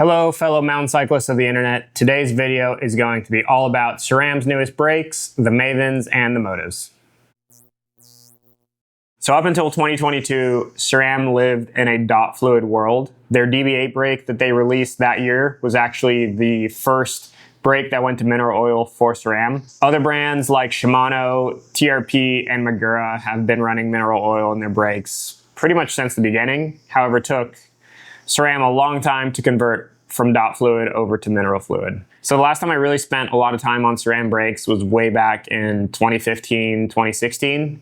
Hello, fellow mountain cyclists of the internet. Today's video is going to be all about SRAM's newest brakes, the Mavens and the Motives. So up until 2022, SRAM lived in a dot fluid world. Their DB8 brake that they released that year was actually the first brake that went to mineral oil for SRAM. Other brands like Shimano, TRP, and Magura have been running mineral oil in their brakes pretty much since the beginning. However, it took SRAM a long time to convert from dot fluid over to mineral fluid. So the last time I really spent a lot of time on SRAM brakes was way back in 2015, 2016.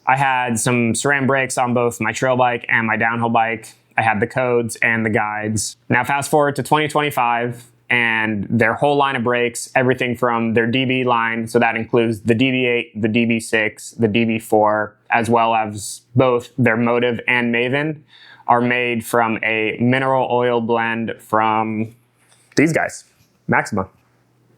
I had some SRAM brakes on both my trail bike and my downhill bike. I had the codes and the guides. Now fast forward to 2025 and their whole line of brakes, everything from their DB line, so that includes the DB8, the DB6, the DB4, as well as both their Motive and Maven, are made from a mineral oil blend from these guys, Maxima.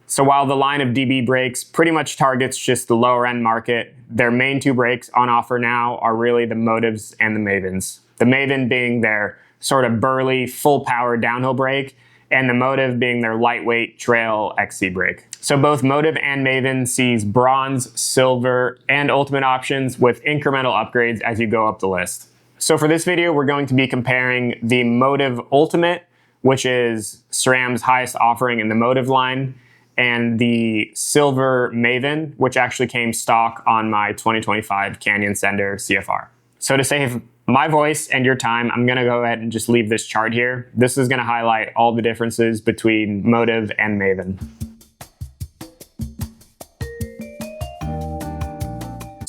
So while the line of DB brakes pretty much targets just the lower end market, their main two brakes on offer now are really the Motives and the Mavens. The Maven being their sort of burly, full power downhill brake, and the Motive being their lightweight trail XC brake. So both Motive and Maven sees bronze, silver, and ultimate options with incremental upgrades as you go up the list. So for this video, we're going to be comparing the Motive Ultimate, which is SRAM's highest offering in the Motive line, and the Silver Maven, which actually came stock on my 2025 Canyon Sender CFR. So to save my voice and your time, I'm gonna go ahead and just leave this chart here. This is gonna highlight all the differences between Motive and Maven.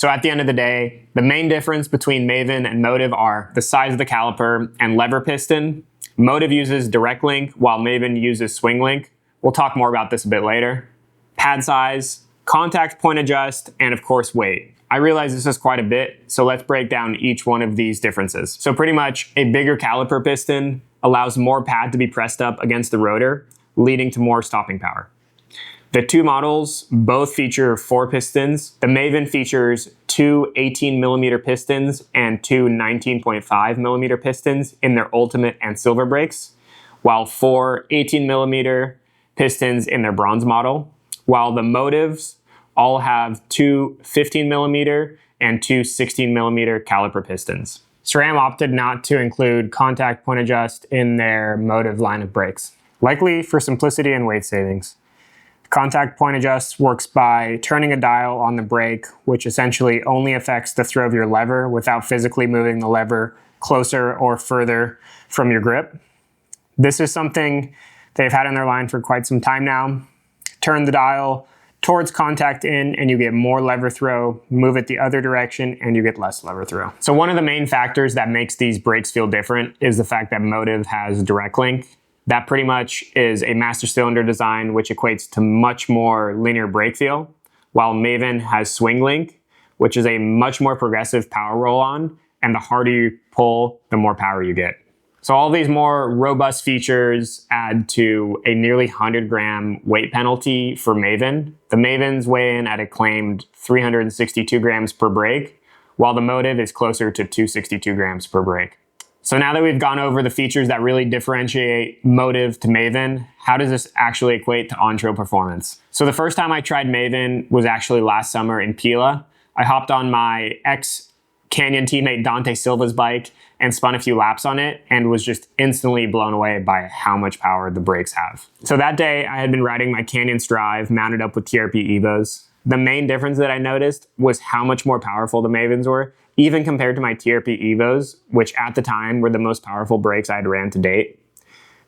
So at the end of the day, the main difference between Maven and Motive are the size of the caliper and lever piston. Motive uses direct link while Maven uses swing link. We'll talk more about this a bit later. Pad size, contact point adjust, and of course weight. I realize this is quite a bit, so let's break down each one of these differences. So pretty much a bigger caliper piston allows more pad to be pressed up against the rotor, leading to more stopping power. The two models both feature 4 pistons. The Maven features 2 18mm pistons and 2 19.5mm pistons in their Ultimate and Silver brakes, while 4 18mm pistons in their Bronze model, while the Motives all have 2 15mm and 2 16mm caliper pistons. SRAM opted not to include contact point adjust in their Motive line of brakes, likely for simplicity and weight savings. Contact point adjust works by turning a dial on the brake, which essentially only affects the throw of your lever without physically moving the lever closer or further from your grip. This is something they've had in their line for quite some time now. Turn the dial towards contact in and you get more lever throw, move it the other direction and you get less lever throw. So one of the main factors that makes these brakes feel different is the fact that Motive has direct link. That pretty much is a master cylinder design, which equates to much more linear brake feel, while Maven has swing link, which is a much more progressive power roll-on, and the harder you pull, the more power you get. So all these more robust features add to a nearly 100-gram weight penalty for Maven. The Mavens weigh in at a claimed 362 grams per brake, while the Motive is closer to 262 grams per brake. So now that we've gone over the features that really differentiate Motive to Maven, how does this actually equate to on-trail performance? So the first time I tried Maven was actually last summer in Pila. I hopped on my ex-Canyon teammate Dante Silva's bike and spun a few laps on it and was just instantly blown away by how much power the brakes have. So that day I had been riding my Canyon Strive mounted up with TRP Evos. The main difference that I noticed was how much more powerful the Mavens were, even compared to my TRP Evos, which at the time were the most powerful brakes I had ran to date.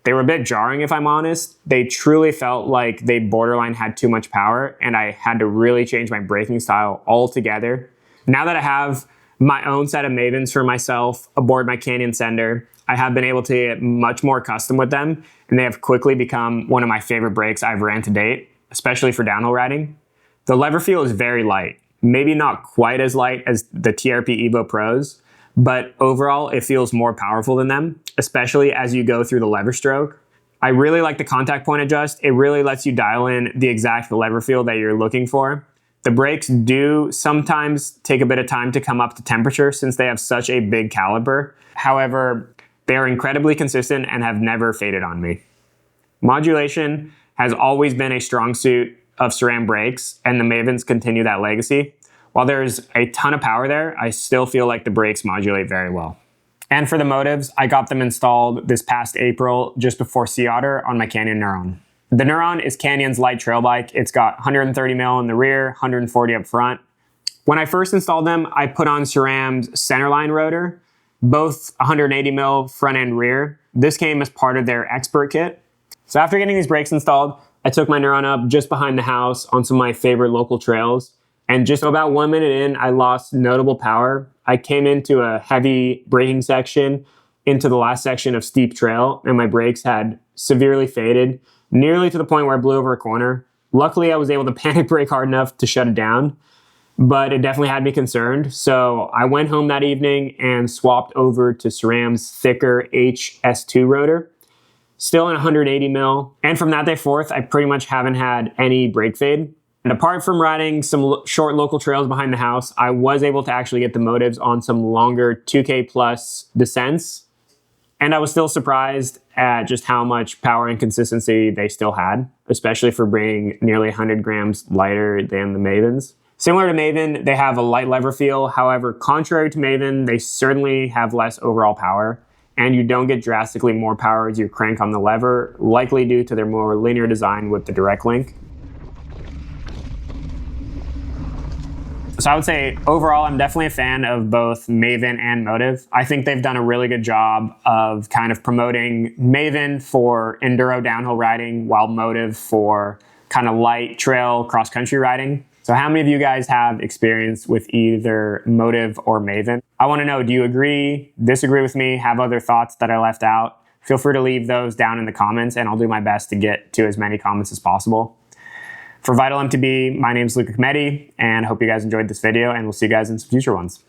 They were a bit jarring if I'm honest. They truly felt like they borderline had too much power and I had to really change my braking style altogether. Now that I have my own set of Mavens for myself aboard my Canyon Sender, I have been able to get much more accustomed with them and they have quickly become one of my favorite brakes I've ran to date, especially for downhill riding. The lever feel is very light. Maybe not quite as light as the TRP Evo Pros, but overall it feels more powerful than them, especially as you go through the lever stroke. I really like the contact point adjust. It really lets you dial in the exact lever feel that you're looking for. The brakes do sometimes take a bit of time to come up to temperature since they have such a big caliper. However, they are incredibly consistent and have never faded on me. Modulation has always been a strong suit of SRAM brakes, and the Mavens continue that legacy. While there's a ton of power there, I still feel like the brakes modulate very well. And for the motives, I got them installed this past April, just before Sea Otter, on my Canyon Neuron. The Neuron is Canyon's light trail bike. It's got 130 mil in the rear, 140 up front. When I first installed them, I put on SRAM's centerline rotor, both 180 mil front and rear. This came as part of their expert kit. So after getting these brakes installed, I took my Neuron up just behind the house on some of my favorite local trails. And just about 1 minute in, I lost notable power. I came into a heavy braking section, into the last section of steep trail, and my brakes had severely faded, nearly to the point where I blew over a corner. Luckily, I was able to panic brake hard enough to shut it down, but it definitely had me concerned. So I went home that evening and swapped over to SRAM's thicker HS2 rotor, still in 180 mil. And from that day forth, I pretty much haven't had any brake fade. And apart from riding some short local trails behind the house, I was able to actually get the motives on some longer 2K plus descents. And I was still surprised at just how much power and consistency they still had, especially for being nearly 100 grams lighter than the Mavens. Similar to Maven, they have a light lever feel. However, contrary to Maven, they certainly have less overall power, and you don't get drastically more power as you crank on the lever, likely due to their more linear design with the direct link. So I would say overall, I'm definitely a fan of both Maven and Motive. I think they've done a really good job of kind of promoting Maven for enduro downhill riding, while Motive for kind of light trail cross-country riding. So how many of you guys have experience with either Motive or Maven? I want to know, do you agree, disagree with me, have other thoughts that I left out? Feel free to leave those down in the comments, and I'll do my best to get to as many comments as possible. For Vital MTB, my name is Luca Cometti, and I hope you guys enjoyed this video, and we'll see you guys in some future ones.